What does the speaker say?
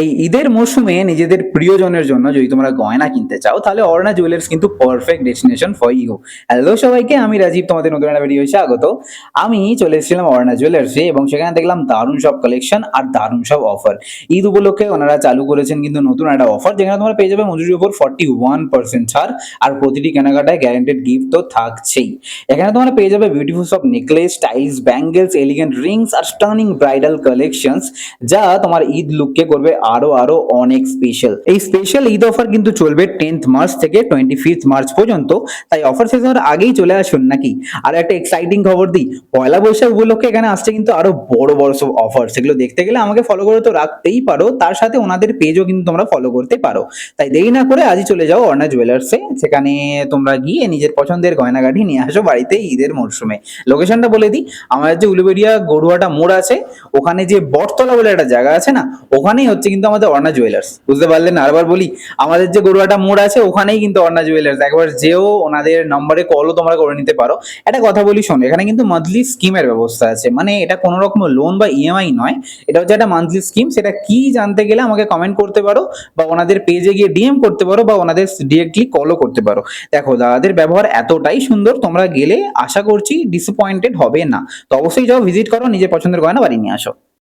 এই ঈদের মরশুমে নিজেদের প্রিয়জনের জন্য যদি তোমরা গয়না কিনতে চাও তাহলে অর্ণা জুয়েলার্স কিন্তু perfect destination for you. Hello সবাইকে, আমি রাজীব, তোমাদের নতুন একটা ভিডিও স্বাগত। আমি চলে এসেছিলাম অর্ণা জুয়েলার্সে এবং সেখানে দেখলাম দারুণ সব কালেকশন আর দারুণ সব অফার। ঈদ উপলক্ষে ওনারা চালু করেছেন কিন্তু নতুন একটা অফার, যেখানে তোমরা পেয়ে যাবে মজুরির উপর 41% ছাড়, আর প্রতিটি কেনাকাটায় গ্যারান্টেড গিফট তো থাকছেই। এখানে তোমরা পেয়ে যাবে বিউটিফুল সব necklace, tiles, bangles, elegant rings আর স্টার্নিং ব্রাইডাল কালেকশনস, যা তোমার ঈদ লুককে করবে আরো আরো অনেক স্পেশাল। এই স্পেশাল ঈদ অফার কিন্তু চলবে 10th মার্চ থেকে 25th মার্চ পর্যন্ত, তাই অফার সেশনের আগেই চলে আসুন নাকি। আর একটা এক্সাইটিং খবর দিই, পয়লা বৈশাখ উপলক্ষে এখানে আসছে কিন্তু আরো বড় বড় সব অফার। সেগুলো দেখতে গেলে আমাকে ফলো করে তো রাখতেই পারো, তার সাথে ওনাদের পেজও কিন্তু তোমরা ফলো করতে পারো। তাই দেরি না করে আজই চলে যাও অর্ণা জুয়েলার্সে, সেখানে তোমরা গিয়ে নিজের পছন্দের গয়নাগাটি নিয়ে আসো বাড়িতে ঈদের মরশুমে। লোকেশনটা বলে দিই, আমাদের যে উলুবেড়িয়া গড়ুয়াটা মোড় আছে, ওখানে যে বটতলা বলে একটা জায়গা আছে না, ওখানেই হচ্ছে কিন্তু আমাদের অর্ণা জুয়েলার্স। বুঝতে পারলেন? আরবার বলি, আমাদের যে গড়ুয়াটা মোড় আছে ওখানেই কিন্তু অর্ণা জুয়েলার্স। একবার যেও, ওনাদের নম্বরে কলও তোমরা করে নিতে পারো। একটা কথা বলি শোনো, এখানে কিন্তু মান্থলি স্কিমের ব্যবস্থা আছে, মানে এটা কোনো রকম লোন বা ইএমআই নয়, এটা হচ্ছে একটা মান্থলি স্কিম। সেটা কি জানতে গেলে আমাকে কমেন্ট করতে পারো, বা ওনাদের পেজে গিয়ে ডিএম করতে পারো, বা ওনাদের ডিরেক্টলি কলও করতে পারো। দেখো, দাদাদের ব্যবহার এতটাই সুন্দর, তোমরা গেলে আশা করছি ডিসঅ্যাপয়েন্টেড হবে না। তো অবশ্যই যাও, ভিজিট করো, নিজের পছন্দের গয়না বাড়ি নিয়ে আসো।